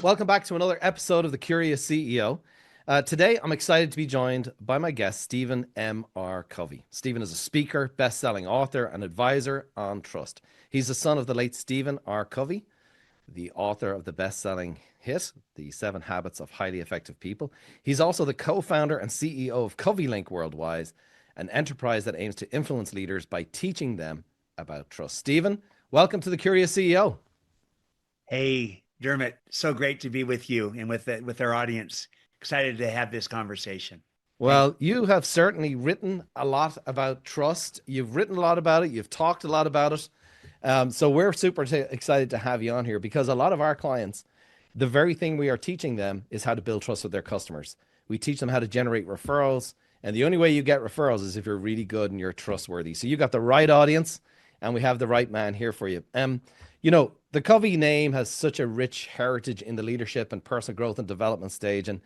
Welcome back to another episode of The Curious CEO. Today, I'm excited to be joined by my guest, Stephen M.R. Covey. Stephen is a speaker, best-selling author, and advisor on trust. He's the son of the late Stephen R. Covey, the author of the best-selling hit, The 7 Habits of Highly Effective People. He's also the co-founder and CEO of Covey Link Worldwide, an enterprise that aims to influence leaders by teaching them about trust. Stephen, welcome to The Curious CEO. Hey, Dermot, so great to be with you and with our audience. Excited to have this conversation. Well, you have certainly written a lot about trust. You've written a lot about it. You've talked a lot about it. So we're super excited to have you on here because a lot of our clients, the very thing we are teaching them is how to build trust with their customers. We teach them how to generate referrals. And the only way you get referrals is if you're really good and you're trustworthy. So you got the right audience and we have the right man here for you. The Covey name has such a rich heritage in the leadership and personal growth and development stage. And,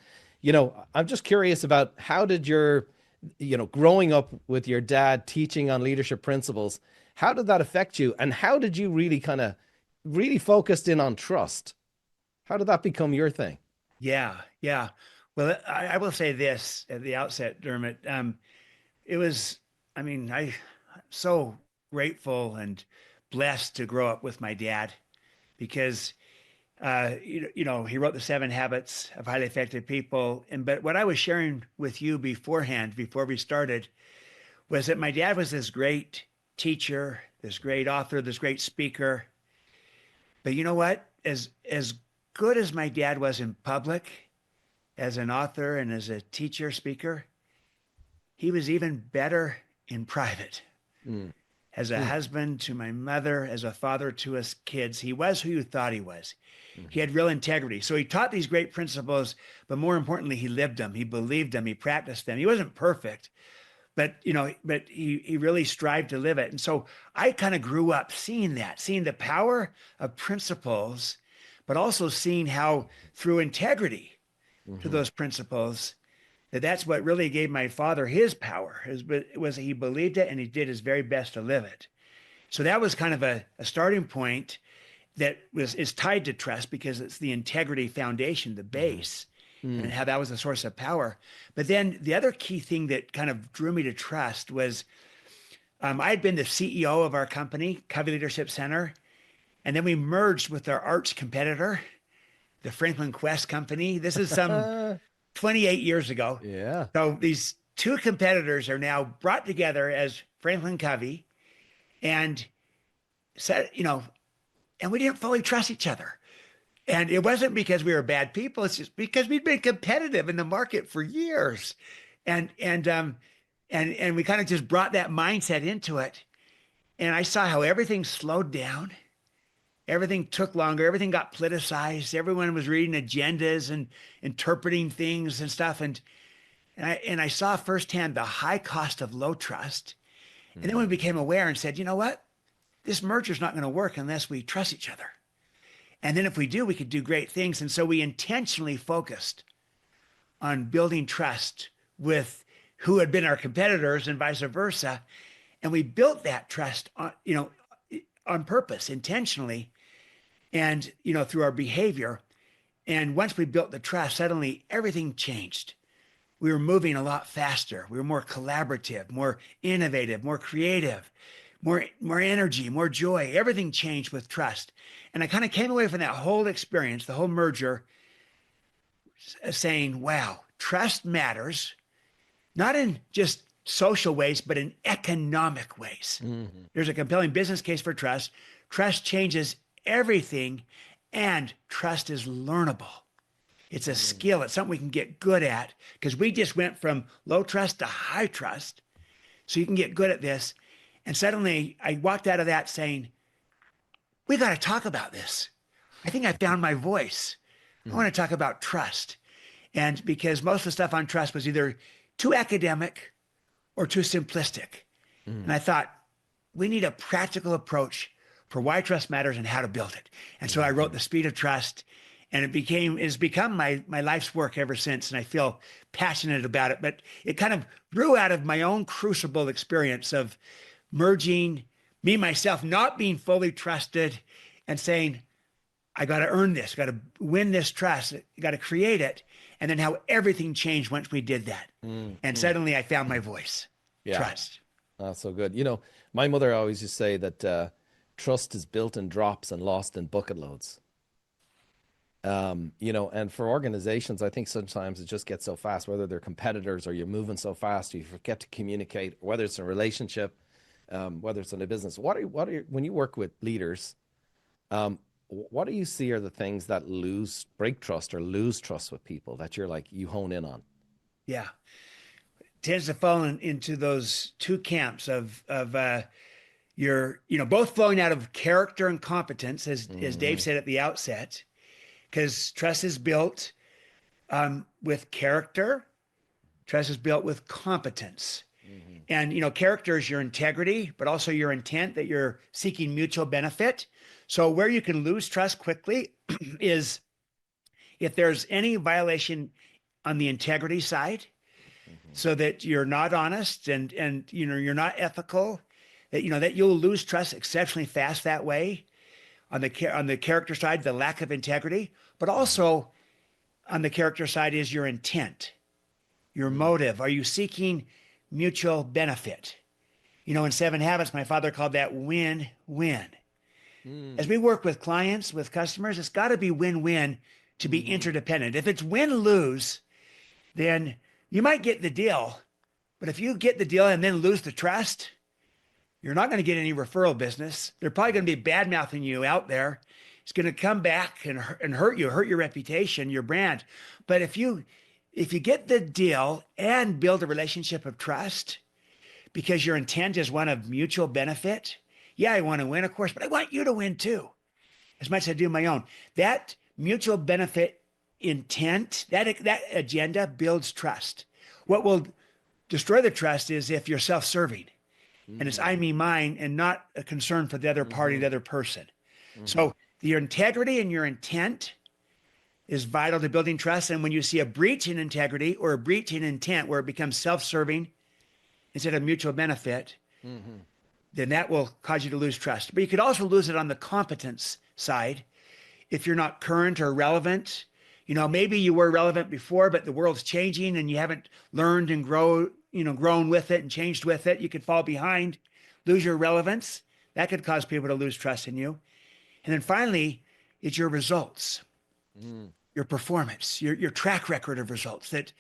I'm just curious about how did your, growing up with your dad teaching on leadership principles, how did that affect you? And how did you really focused in on trust? How did that become your thing? Yeah, yeah. Well, I will say this at the outset, Dermot. It was, I'm so grateful and blessed to grow up with my dad because he wrote the 7 Habits of Highly Effective People. But what I was sharing with you beforehand, before we started, was that my dad was this great teacher, this great author, this great speaker. But you know what? As good as my dad was in public, as an author and as a teacher, speaker, he was even better in private. Mm. As a husband to my mother, as a father to us kids, he was who you thought he was. He had real integrity. So he taught these great principles, but more importantly, he lived them. He believed them. He practiced them. He wasn't perfect, but he really strived to live it. And so I kind of grew up seeing the power of principles, but also seeing how through integrity to those principles, that's what really gave my father his power. Was he believed it and he did his very best to live it. So that was kind of a starting point that is tied to trust because it's the integrity foundation, the base, and how that was a source of power. But then the other key thing that kind of drew me to trust was I had been the CEO of our company, Covey Leadership Center, and then we merged with our arch competitor, the Franklin Quest Company. This is some 28 years ago. Yeah. So these two competitors are now brought together as Franklin Covey and said, and we didn't fully trust each other. And it wasn't because we were bad people. It's just because we'd been competitive in the market for years. And we kind of just brought that mindset into it. And I saw how everything slowed down. Everything took longer. Everything got politicized. Everyone was reading agendas and interpreting things and stuff. And I saw firsthand the high cost of low trust. And then we became aware and said, you know what? This merger is not going to work unless we trust each other. And then if we do, we could do great things. And so we intentionally focused on building trust with who had been our competitors and vice versa. And we built that trust on purpose, intentionally, and through our behavior. And once we built the trust, suddenly everything changed. We were moving a lot faster. We were more collaborative, more innovative, more creative, more energy, more joy. Everything changed with trust. And I kind of came away from that whole experience, the whole merger, saying, wow, trust matters, not in just social ways, but in economic ways. There's a compelling business case for trust. Trust changes everything, and trust is learnable. It's a skill. It's something we can get good at because we just went from low trust to high trust. So you can get good at this. And suddenly I walked out of that saying, we got to talk about this. I think I found my voice. I want to talk about trust. And because most of the stuff on trust was either too academic or too simplistic. And I thought, we need a practical approach for why trust matters and how to build it. And so I wrote The Speed of Trust, and it's become my life's work ever since. And I feel passionate about it, but it kind of grew out of my own crucible experience of merging me, myself, not being fully trusted and saying, I got to earn this, got to win this trust, got to create it. And then how everything changed once we did that. And suddenly I found my voice, Yeah. trust. Oh, so good. My mother always used to say that trust is built in drops and lost in bucket loads. And for organizations, I think sometimes it just gets so fast, whether they're competitors or you're moving so fast, you forget to communicate, whether it's a relationship, whether it's in a business. When you work with leaders, what do you see are the things that break trust or lose trust with people that you hone in on? Yeah. Tends to fall into those two camps of both flowing out of character and competence, as Dave Hmm. said at the outset, because trust is built with character. Trust is built with competence. Hmm. And character is your integrity, but also your intent that you're seeking mutual benefit. So where you can lose trust quickly is if there's any violation on the integrity side, Hmm. so that you're not honest and you're not ethical, that you'll lose trust exceptionally fast that way on the character side, the lack of integrity, but Hmm. also on the character side is your intent, your motive. Are you seeking mutual benefit? In Seven Habits, my father called that win-win. As Hmm. we work with clients, with customers, it's got to be win-win to be Hmm. interdependent. If it's win-lose, then you might get the deal, but if you get the deal and then lose the trust, you're not going to get any referral business. They're probably going to be bad mouthing you out there. It's going to come back and hurt you, hurt your reputation, your brand. But if you get the deal and build a relationship of trust because your intent is one of mutual benefit, yeah, I want to win, of course, but I want you to win too, as much as I do my own. That mutual benefit intent, that agenda builds trust. What will destroy the trust is if you're self-serving and it's I, Hmm. me, mine, and not a concern for the other party, Hmm. the other person. Hmm. So your integrity and your intent is vital to building trust. And when you see a breach in integrity or a breach in intent where it becomes self-serving instead of mutual benefit, Hmm. then that will cause you to lose trust. But you could also lose it on the competence side if you're not current or relevant. Maybe you were relevant before, but the world's changing and you haven't learned and grown with it and changed with it. You could fall behind, lose your relevance. That could cause people to lose trust in you. And then finally, it's your results, Hmm. your performance, your track record of results that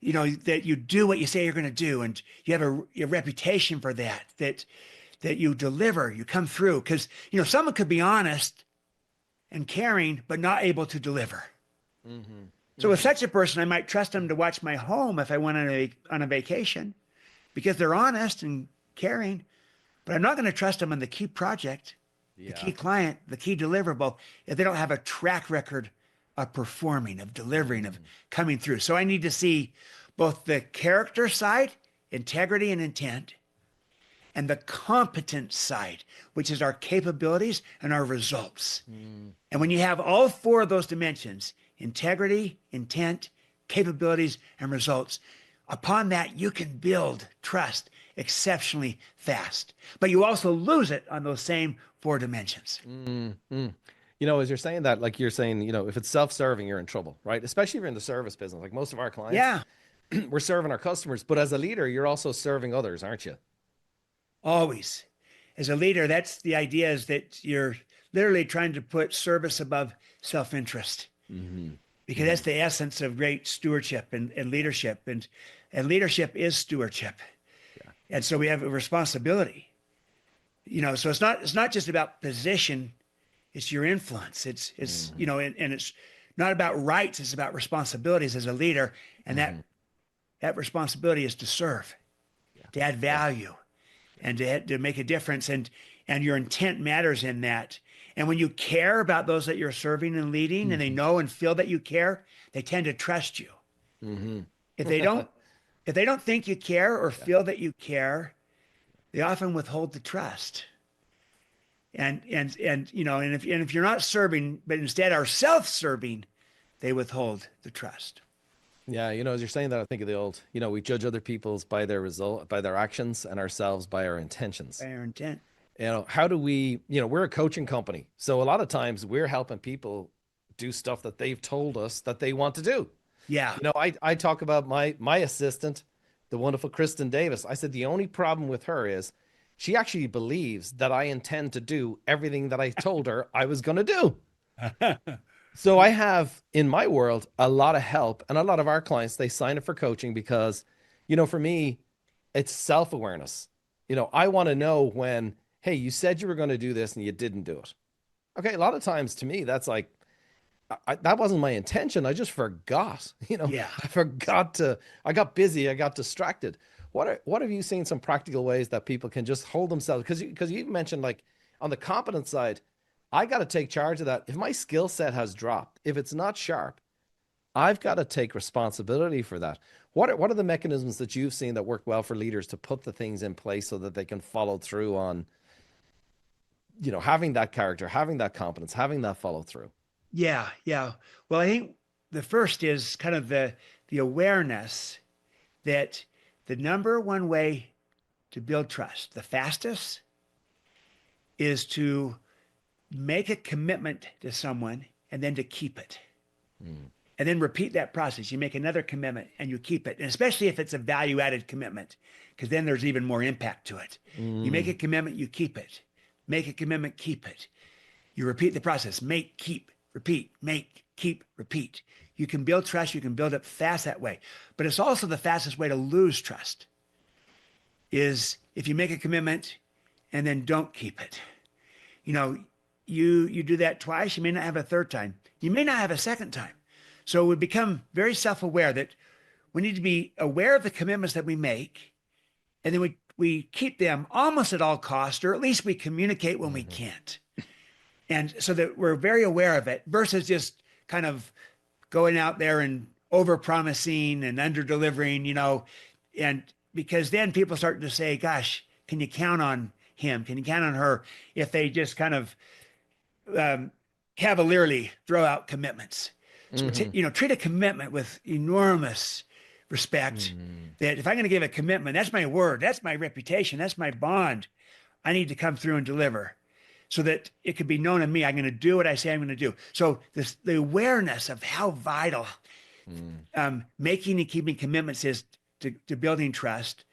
you do what you say you're going to do, and you have a reputation for that you deliver, you come through. Because someone could be honest and caring, but not able to deliver. Hmm. So with Hmm. such a person, I might trust them to watch my home if I went on a vacation because they're honest and caring, but I'm not going to trust them on the key project, the key Yeah. client, the key deliverable if they don't have a track record of performing, of delivering, of Hmm. coming through. So I need to see both the character side, integrity and intent, and the competence side, which is our capabilities and our results. And when you have all four of those dimensions, integrity, intent, capabilities, and results, upon that, you can build trust exceptionally fast. But you also lose it on those same four dimensions. Mm-hmm. As you're saying that, like you're saying, if it's self-serving, you're in trouble, right? Especially if you're in the service business. Like most of our clients, Yeah, we're serving our customers, but as a leader, you're also serving others, aren't you? always. As a leader, that's the idea is that you're literally trying to put service above self interest Hmm. because Hmm. that's the essence of great stewardship and leadership. And leadership is stewardship. Yeah. And so we have a responsibility. So it's not just about position, it's your influence. It's Hmm. and it's not about rights, it's about responsibilities as a leader. And Hmm. that responsibility is to serve, Yeah. to add Yeah. value, and to make a difference. And your intent matters in that. And when you care about those that you're serving and leading, and they Hmm. know and feel that you care, they tend to trust you. Hmm. If they don't, if they don't think you care or Yeah. feel that you care, they often withhold the trust. And if you're not serving, but instead are self-serving, they withhold the trust. Yeah. As you're saying that, I think of the old, we judge other people's by their result, by their actions, and ourselves by our intentions. By our intent. How do we, we're a coaching company. So a lot of times we're helping people do stuff that they've told us that they want to do. Yeah. I talk about my assistant, the wonderful Kristen Davis. I said the only problem with her is she actually believes that I intend to do everything that I told her I was going to do. So I have in my world a lot of help, and a lot of our clients, they sign up for coaching because, for me, it's self-awareness. I want to know when, hey, you said you were going to do this and you didn't do it. Okay, a lot of times to me, that's like, that wasn't my intention. I just forgot. Yeah. I forgot to. I got busy. I got distracted. What have you seen some practical ways that people can just hold themselves? Because you mentioned like on the competence side, I got to take charge of that. If my skill set has dropped, if it's not sharp, I've got to take responsibility for that. What are the mechanisms that you've seen that work well for leaders to put the things in place so that they can follow through on, having that character, having that competence, having that follow through? Yeah. Yeah. Well, I think the first is kind of the awareness that the number one way to build trust, the fastest, is to make a commitment to someone and then to keep it. Mm. And then repeat that process. You make another commitment and you keep it. And especially if it's a value added commitment, because then there's even more impact to it. You make a Mm. commitment, you keep it. Make a commitment, keep it. You repeat the process. Make, keep, repeat, make, keep, repeat. You can build trust. You can build it fast that way. But it's also the fastest way to lose trust is if you make a commitment and then don't keep it. You know, you do that twice, you may not have a third time. You may not have a second time. So we become very self-aware that we need to be aware of the commitments that we make, and then we keep them almost at all costs, or at least we communicate when we Mhm. can't. And so that we're very aware of it versus just kind of going out there and over promising and under delivering, and because then people start to say, gosh, can you count on him? Can you count on her? If they just kind of um, cavalierly throw out commitments. So, Mhm. treat a commitment with enormous respect Mhm. that if I'm going to give a commitment, that's my word, that's my reputation, that's my bond. I need to come through and deliver so that it could be known of me. I'm going to do what I say I'm going to do. So the awareness of how vital Mhm. making and keeping commitments is to building trust,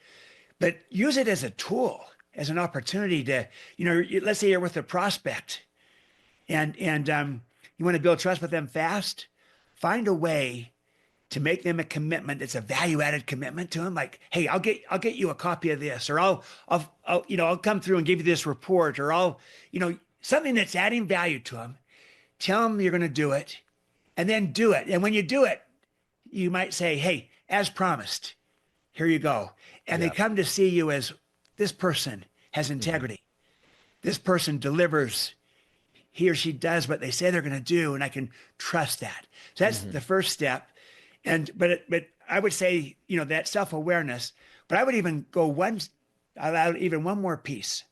but use it as a tool, as an opportunity to, let's say you're with a prospect and you want to build trust with them fast, find a way to make them a commitment that's a value added commitment to them. Like, hey, I'll get you a copy of this, or I'll come through and give you this report, or something that's adding value to them. Tell them you're going to do it, and then do it. And when you do it, you might say, hey, as promised, here you go. And they Yeah. come to see you as this person has Mhm. integrity. This person delivers. He or she does what they say they're going to do, and I can trust that. So that's the Mhm. first step. But I would say, that self-awareness, but I would even go allow even one more piece.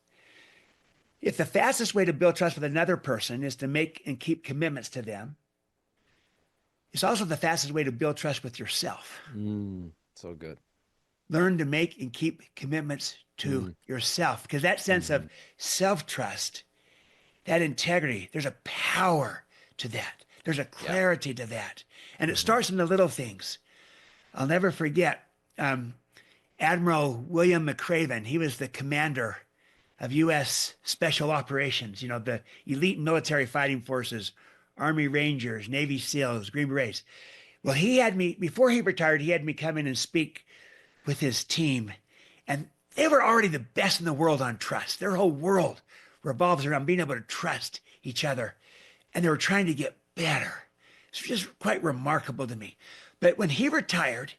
If the fastest way to build trust with another person is to make and keep commitments to them, it's also the fastest way to build trust with yourself. So good. Learn to make and keep commitments to Mm. yourself, because that sense of Mhm. self-trust, that integrity, there's a power to that. There's a Yeah. clarity to that. And it Mhm. starts in the little things. I'll never forget Admiral William McRaven. He was the commander of U.S. Special Operations, the elite military fighting forces, Army Rangers, Navy SEALs, Green Berets. Well, he had me, before he retired, he had me come in and speak with his team. And they were already the best in the world on trust. Their whole world revolves around being able to trust each other. And they were trying to get better. It's just quite remarkable to me. But when he retired,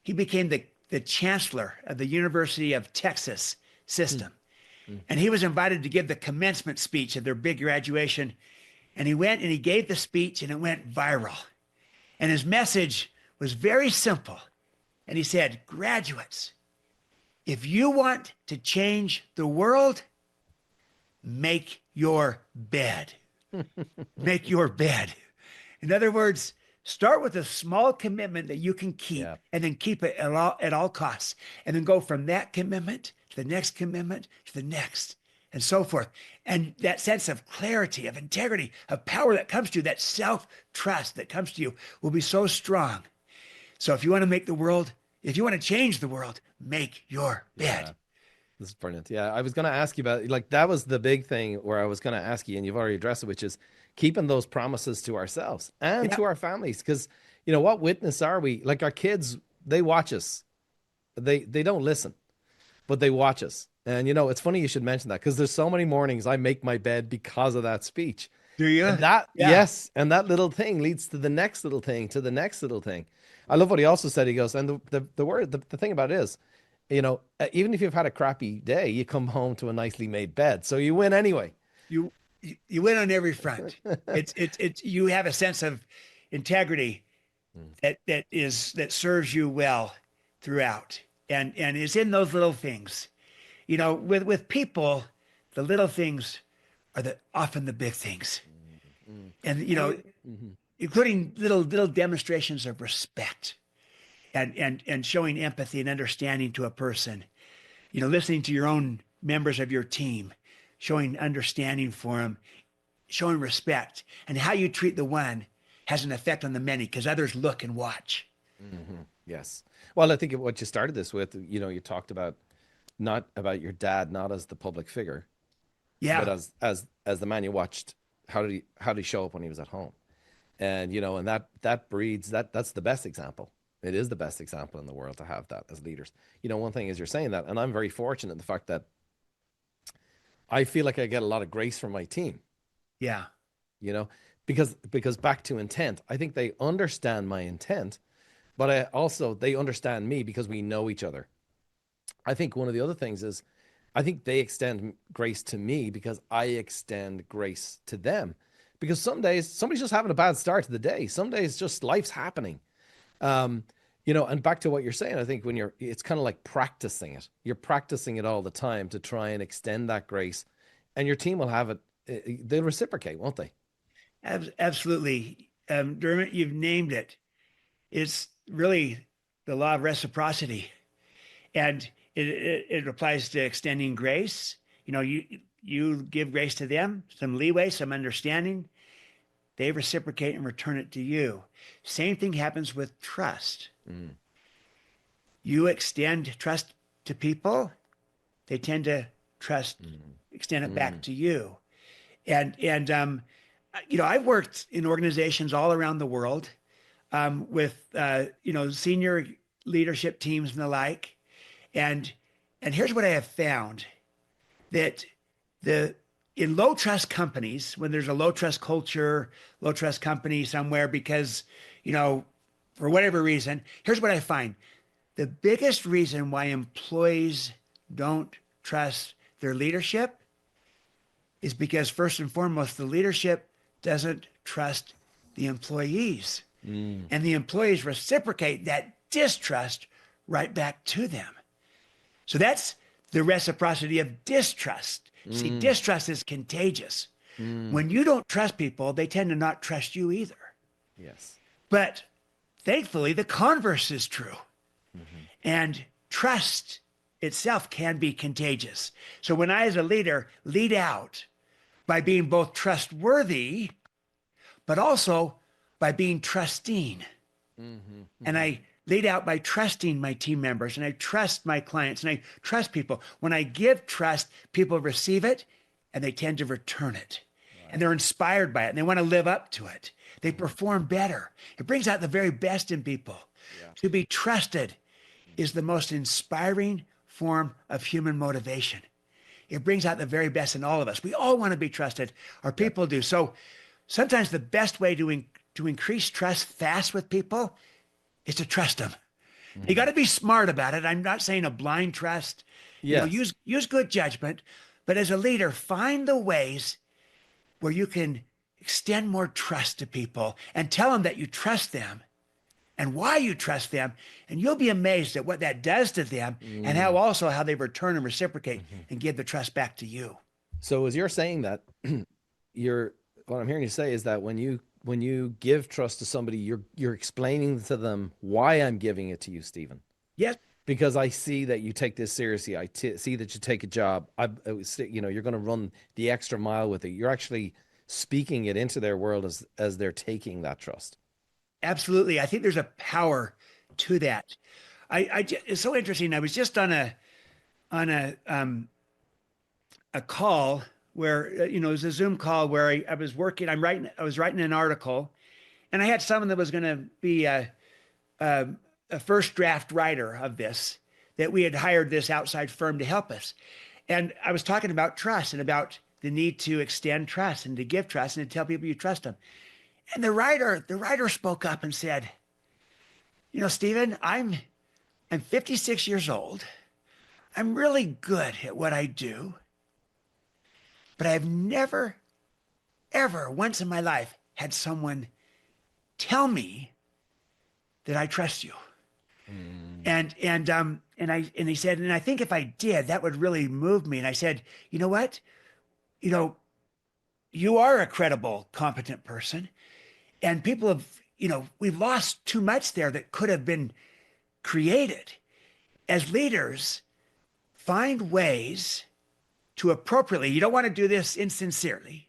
he became the chancellor of the University of Texas Mm. system. Mm. And he was invited to give the commencement speech at their big graduation. And he went and he gave the speech, and it went viral. And his message was very simple. And he said, graduates, if you want to change the world, make your bed. Make your bed. In other words, start with a small commitment that you can keep Yeah. and then keep it at all costs. And then go from that commitment to the next commitment to the next. and so forth. And that sense of clarity, of integrity, of power that comes to you, that self-trust that comes to you will be so strong. So if you want to make the world, if you want to change the world, make your bed. Yeah. This is brilliant. Yeah, I was going to ask you about like that was the big thing where I was going to ask you, and you've already addressed it, which is keeping those promises to ourselves and Yeah. to our families. Because you know what witness are we? Like our kids, they watch us. They don't listen, but they watch us. And you know, it's funny you should mention that because there's so many mornings I make my bed because of that speech. Do you? And that, Yeah. yes, and that little thing leads to the next little thing, to the next little thing. I love what he also said. He goes, and the word, the thing about it is, you know, even if you've had a crappy day, you come home to a nicely made bed. So you win anyway. You you win on every front. It's you have a sense of integrity Mm. that serves you well throughout. And it's in those little things. You know, with people, the little things are the often the big things. Mm. And You know, mhm. including little demonstrations of respect and showing empathy and understanding to a person. Listening to your own members of your team, showing understanding for them, showing respect, and how you treat the one has an effect on the many because others look and watch. Yes. Well, I think what you started this with, you know, you talked about not about your dad, not as the public figure, but Yeah. as the man you watched. How did he show up when he was at home? And you know, and that breeds that's the best example. It is the best example in the world to have that as leaders. You know, one thing is you're saying that, and I'm very fortunate in the fact that I feel like I get a lot of grace from my team, Yeah. you know, because back to intent, I think they understand my intent, but I also they understand me because we know each other. I think one of the other things is I think they extend grace to me because I extend grace to them. Because some days somebody's just having a bad start to the day. Some days just life's happening. Um, you know, and back to what you're saying, I think when it's kind of like practicing it. You're practicing it all the time to try and extend that grace, and your team will have it. They'll reciprocate, won't they? Absolutely. Dermot, you've named it. It's really the law of reciprocity. And it applies to extending grace. You give grace to them, some leeway, some understanding. They reciprocate and return it to you. Same thing happens with trust. Mm, You extend trust to people, they tend to mm, extend it back mm, to you. And I've worked in organizations all around the world with senior leadership teams and the like. And and here's what I have found that the in low trust companies, when there's a low trust culture, low trust company somewhere, because you know, for whatever reason, here's what I find. The biggest reason why employees don't trust their leadership is because first and foremost, the leadership doesn't trust the employees. mm, And the employees reciprocate that distrust right back to them. So that's the reciprocity of distrust. See, mm, distrust is contagious. mm. When you don't trust people, they tend to not trust you either. Yes. But thankfully, the converse is true. Hmm. And trust itself can be contagious. So when I, as a leader, lead out by being both trustworthy, but also by being trusting, Hmm. and Hmm. I lead out by trusting my team members and I trust my clients and I trust people. When I give trust, people receive it and they tend to return it. And Right. they're inspired by it and they want to live up to it. They Hmm. perform better. It brings out the very best in people. Yeah. To be trusted is the most inspiring form of human motivation. It brings out the very best in all of us. We all want to be trusted, or Yep. people do. So sometimes the best way to increase trust fast with people is to trust them. You got Hmm. to be smart about it. I'm not saying a blind trust. Yes. Use good judgment, but as a leader, find the ways where you can extend more trust to people and tell them that you trust them and why you trust them, and you'll be amazed at what that does to them and Mm. how they return and reciprocate Hmm. and give the trust back to you. So as you're saying that, you're what I'm hearing you say is that when you give trust to somebody, you're explaining to them why I'm giving it to you, Stephen. Yes, because I see that you take this seriously. See that you take a job. You're going to run the extra mile with it. You're actually speaking it into their world as they're taking that trust. Absolutely. I think there's a power to that. It's so interesting. I was just on a call where, it was a Zoom call where I was working. I was writing an article, and I had someone that was going to be a first draft writer of this, that we had hired this outside firm to help us. And I was talking about trust and about the need to extend trust and to give trust and to tell people you trust them. And the writer spoke up and said, Stephen, I'm 56 years old. I'm really good at what I do, but I've never, ever once in my life had someone tell me that I trust you. And he said, and I think if I did, that would really move me. And I said, you know what? You are a credible, competent person. And people have, we've lost too much there that could have been created. As leaders, find ways to appropriately, you don't want to do this insincerely,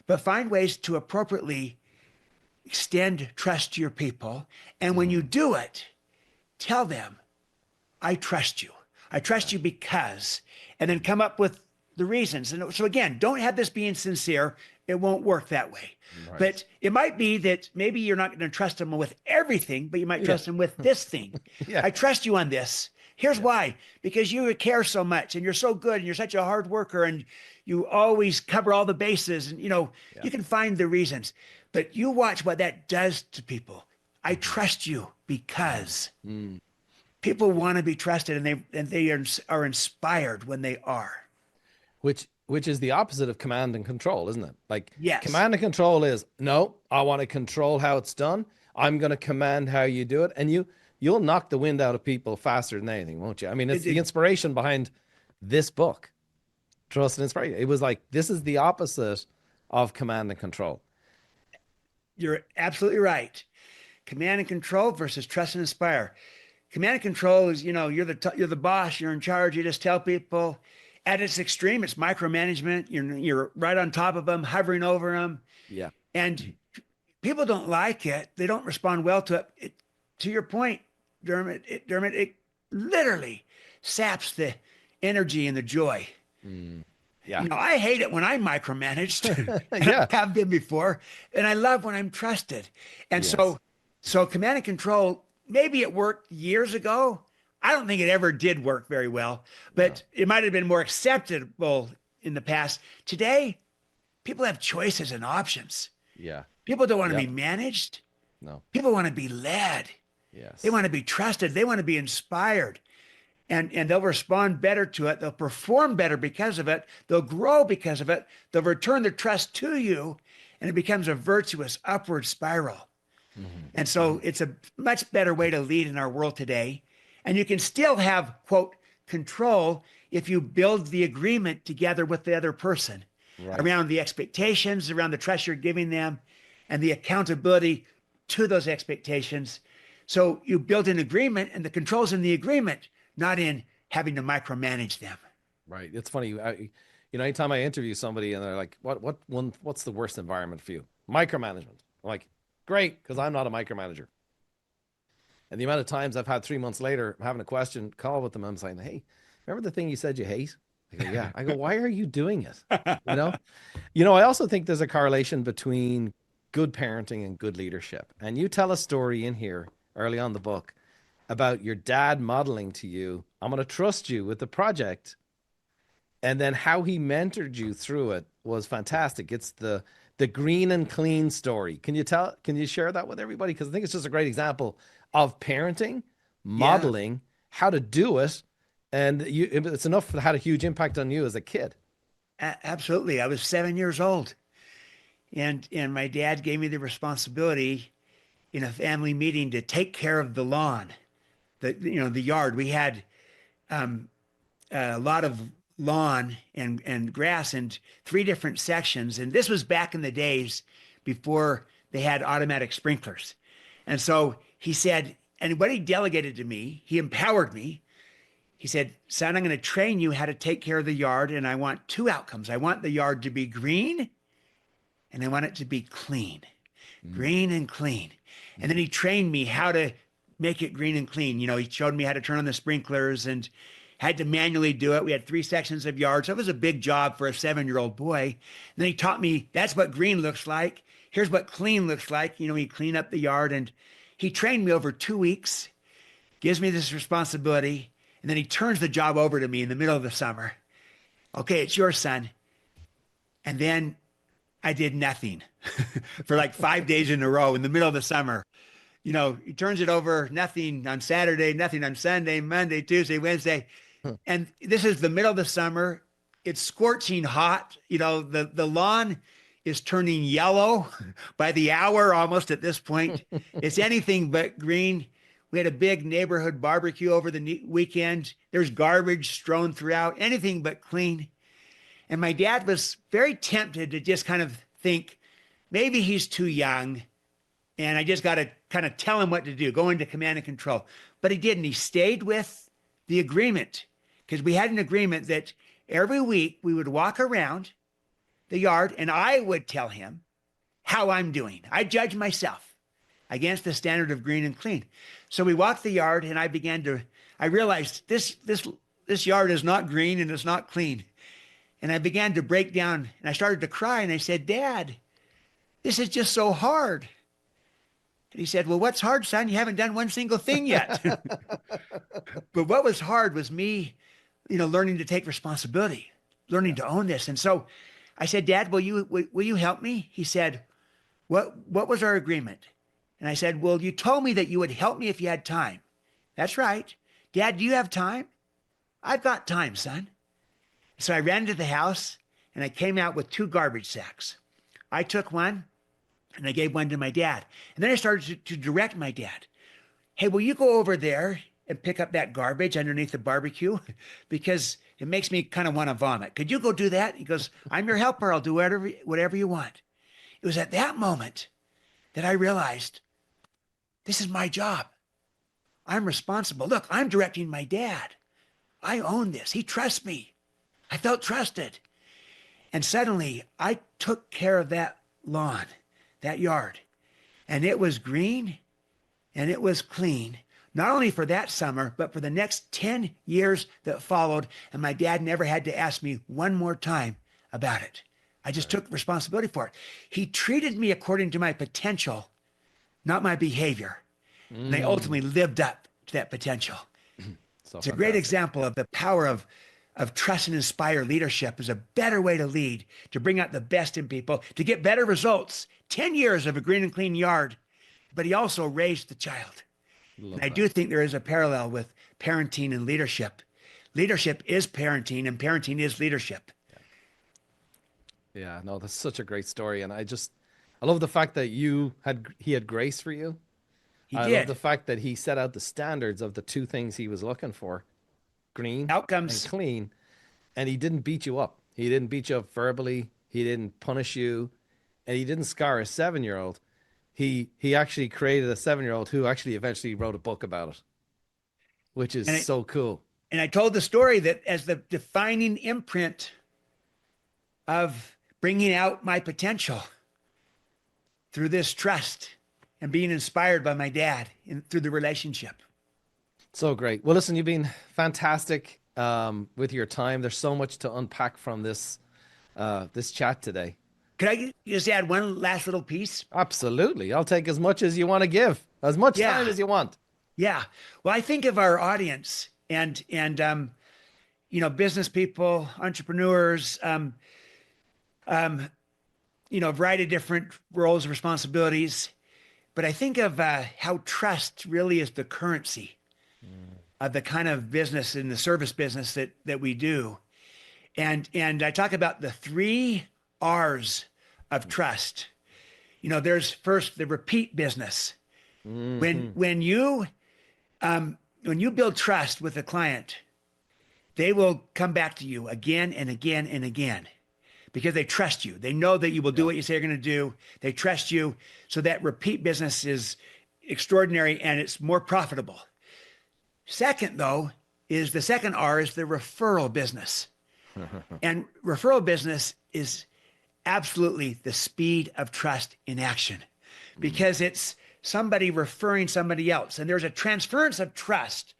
but find ways to appropriately extend trust to your people. And when you do it, tell them, I trust you. I trust you because, and then come up with the reasons. And so again, don't have this being sincere. It won't work that way. Right. But it might be that maybe you're not going to trust them with everything, but you might trust them with this thing. I trust you on this. Here's why, because you care so much and you're so good and you're such a hard worker and you always cover all the bases and, you can find the reasons, but you watch what that does to people. I trust you because people want to be trusted, and they are inspired when they are. Which is the opposite of command and control, isn't it? Like, yes. Command and control is, no, I want to control how it's done. I'm going to command how you do it. And you'll knock the wind out of people faster than anything, won't you? I mean, it's the inspiration behind this book, Trust and Inspiration. It was like, this is the opposite of command and control. You're absolutely right. Command and control versus trust and inspire. Command and control is, you're the boss, you're in charge, you just tell people. At its extreme, it's micromanagement. You're right on top of them, hovering over them. Yeah. And people don't like it. They don't respond well to it. To your point, Dermot, it literally saps the energy and the joy. Yeah. I hate it when I'm micromanaged. Yeah. I have been before. And I love when I'm trusted. And so command and control, maybe it worked years ago. I don't think it ever did work very well, but it might have been more acceptable in the past. Today, people have choices and options. Yeah. People don't want to be managed. No. People want to be led. Yes. They want to be trusted. They want to be inspired. And they'll respond better to it. They'll perform better because of it. They'll grow because of it. They'll return their trust to you, and it becomes a virtuous upward spiral. And so it's a much better way to lead in our world today. And you can still have, quote, control if you build the agreement together with the other person around the expectations, around the trust you're giving them, and the accountability to those expectations. So you build an agreement, and the control's in the agreement, not in having to micromanage them. Right. It's funny. Anytime I interview somebody and they're like, what's the worst environment for you? Micromanagement. I'm like, great, because I'm not a micromanager. And the amount of times I've had 3 months later having a question call with them, I'm saying, hey, remember the thing you said you hate? I go, yeah. I go, why are you doing it? I also think there's a correlation between good parenting and good leadership. And you tell a story in here early on in the book about your dad modeling to you, I'm going to trust you with the project. And then how he mentored you through it was fantastic. It's the green and clean story. Can you share that with everybody? Because I think it's just a great example of parenting, modeling how to do it. And it's enough that had a huge impact on you as a kid. Absolutely. I was 7 years old, and my dad gave me the responsibility in a family meeting to take care of the lawn, the yard. We had a lot of lawn and grass in 3 different sections. And this was back in the days before they had automatic sprinklers. And so he said, and what he delegated to me, he empowered me. He said, son, I'm going to train you how to take care of the yard. And I want two outcomes. I want the yard to be green and I want it to be clean, green and clean. And then he trained me how to make it green and clean. He showed me how to turn on the sprinklers and had to manually do it. We had 3 sections of yard. So it was a big job for a 7-year-old boy. And then he taught me that's what green looks like. Here's what clean looks like. We clean up the yard. And he trained me over 2 weeks, gives me this responsibility. And then he turns the job over to me in the middle of the summer. Okay, it's your son. And then I did nothing for like 5 days in a row in the middle of the summer. He turns it over, nothing on Saturday, nothing on Sunday, Monday, Tuesday, Wednesday. And this is the middle of the summer. It's scorching hot. The lawn is turning yellow by the hour almost at this point. It's anything but green. We had a big neighborhood barbecue over the weekend. There's garbage strewn throughout, anything but clean. And my dad was very tempted to just kind of think, maybe he's too young and I just got to kind of tell him what to do, go into command and control. But he didn't. He stayed with the agreement because we had an agreement that every week we would walk around the yard and I would tell him how I'm doing. I judge myself against the standard of green and clean. So we walked the yard and I realized this yard is not green and it's not clean. And I began to break down and I started to cry and I said, Dad, this is just so hard. And he said, well, what's hard, son? You haven't done one single thing yet. But what was hard was me, learning to take responsibility, learning to own this. And so I said, Dad, will you help me? He said, what was our agreement? And I said, well, you told me that you would help me if you had time. That's right. Dad, do you have time? I've got time, son. So I ran to the house and I came out with 2 garbage sacks. I took one and I gave one to my dad. And then I started to direct my dad. Hey, will you go over there and pick up that garbage underneath the barbecue? Because it makes me kind of want to vomit. Could you go do that? He goes, I'm your helper. I'll do whatever you want. It was at that moment that I realized, this is my job. I'm responsible. Look, I'm directing my dad. I own this. He trusts me. I felt trusted. And suddenly I took care of that lawn, that yard, and it was green and it was clean, not only for that summer, but for the next 10 years that followed. And my dad never had to ask me one more time about it. I just took responsibility for it. He treated me according to my potential, not my behavior. And I ultimately lived up to that potential. It's a great example of the power of trust and inspire leadership is a better way to lead, to bring out the best in people, to get better results. 10 years of a green and clean yard, but he also raised the child. And I do think there is a parallel with parenting and leadership. Leadership is parenting and parenting is leadership. Yeah, no, that's such a great story. And I love the fact that he had grace for you. I love the fact that he set out the standards of the 2 things he was looking for, green outcomes and clean. And he didn't beat you up. He didn't beat you up verbally. He didn't punish you. And he didn't scar a 7-year-old. He actually created a 7-year-old who actually eventually wrote a book about it, which is so cool. And I told the story that as the defining imprint of bringing out my potential through this trust and being inspired by my dad through the relationship. So great. Well, listen, you've been fantastic with your time. There's so much to unpack from this chat today. Could I just add one last little piece? Absolutely. I'll take as much as you want to give, as much time as you want. Yeah. Well, I think of our audience and business people, entrepreneurs, a variety of different roles and responsibilities. But I think of how trust really is the currency of the kind of business and the service business that we do. And I talk about the 3 R's of trust. There's first the repeat business. When you build trust with a client, they will come back to you again and again and again because they trust you. They know that you will do what you say you're going to do. They trust you. So that repeat business is extraordinary and it's more profitable. Second, though, is the second R is the referral business. And referral business is absolutely the speed of trust in action because it's somebody referring somebody else. And there's a transference of trust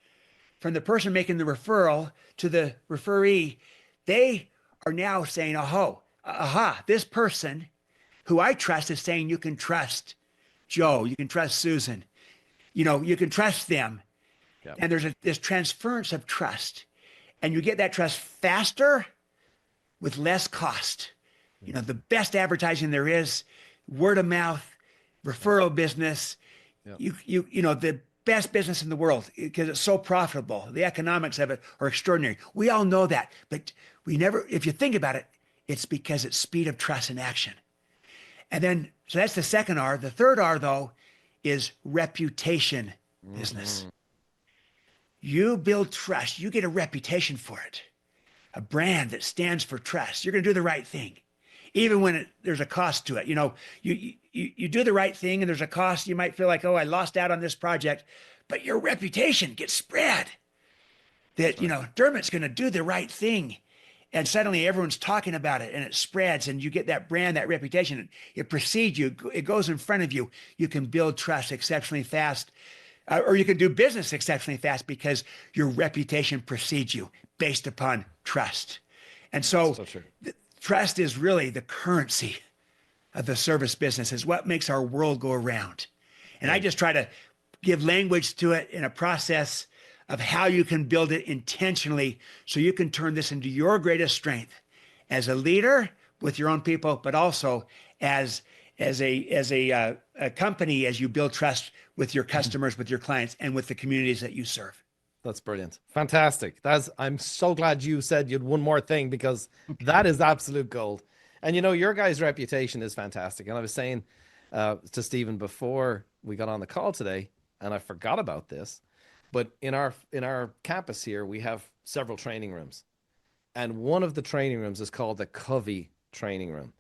from the person making the referral to the referee. They are now saying, aha, this person who I trust is saying you can trust Joe, you can trust Susan, you can trust them. Yep. And there's this transference of trust. And you get that trust faster with less cost. The best advertising there is, word of mouth, referral business, Yep. The best business in the world because it's so profitable. The economics of it are extraordinary. We all know that, but if you think about it, it's because it's speed of trust in action. And then, so that's the second R. The third R, though, is reputation business. You build trust, you get a reputation for it, a brand that stands for trust. You're going to do the right thing, even when there's a cost to it. You do the right thing and there's a cost. You might feel like, I lost out on this project, but your reputation gets spread that, Dermot's going to do the right thing. And suddenly everyone's talking about it and it spreads and you get that brand, that reputation. It precedes you. It goes in front of you. You can build trust exceptionally fast. Or you can do business exceptionally fast because your reputation precedes you based upon trust. And so trust is really the currency of the service business, is what makes our world go around. And I just try to give language to it in a process of how you can build it intentionally so you can turn this into your greatest strength as a leader with your own people, but also as a company, as you build trust with your customers, with your clients, and with the communities that you serve. That's brilliant. Fantastic. I'm so glad you said you'd one more thing because that is absolute gold. And your guys' reputation is fantastic. And I was saying to Stephen before we got on the call today, and I forgot about this, but in our campus here, we have several training rooms. And one of the training rooms is called the Covey training room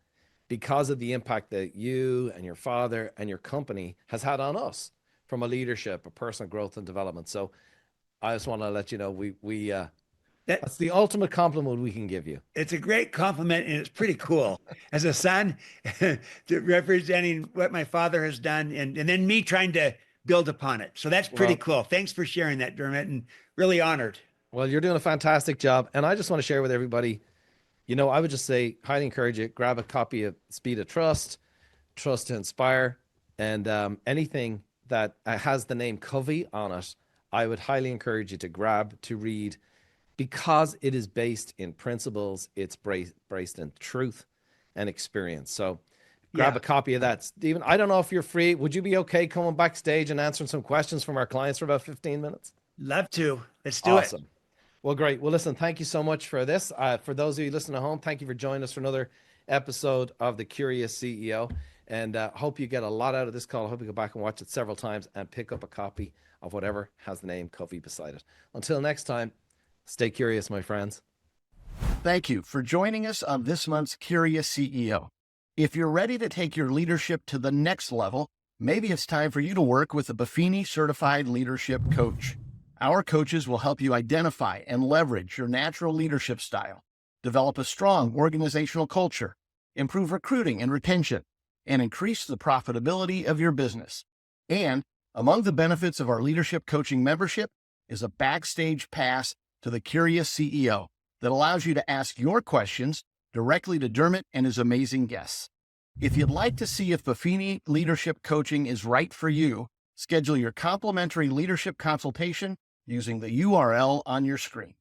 because of the impact that you and your father and your company has had on us from a leadership, a personal growth and development. So I just want to let you know, that's the ultimate compliment we can give you. It's a great compliment and it's pretty cool. As a son, representing what my father has done and then me trying to build upon it. So that's pretty cool. Thanks for sharing that, Dermot, and really honored. Well, you're doing a fantastic job. And I just want to share with everybody, I would just say, highly encourage you, grab a copy of Speed of Trust, Trust to Inspire, and anything that has the name Covey on it, I would highly encourage you to grab, to read, because it is based in principles, it's based in truth and experience. So grab a copy of that. Stephen, I don't know if you're free. Would you be okay coming backstage and answering some questions from our clients for about 15 minutes? Love to. Let's do it. Awesome. Well, great. Well, listen, thank you so much for this. For those of you listening at home, thank you for joining us for another episode of The Curious CEO. And hope you get a lot out of this call. I hope you go back and watch it several times and pick up a copy of whatever has the name Covey beside it. Until next time, stay curious, my friends. Thank you for joining us on this month's Curious CEO. If you're ready to take your leadership to the next level, maybe it's time for you to work with a Buffini certified leadership coach. Our coaches will help you identify and leverage your natural leadership style, develop a strong organizational culture, improve recruiting and retention, and increase the profitability of your business. And among the benefits of our leadership coaching membership is a backstage pass to the Curious CEO that allows you to ask your questions directly to Dermot and his amazing guests. If you'd like to see if Buffini Leadership Coaching is right for you, schedule your complimentary leadership consultation using the URL on your screen.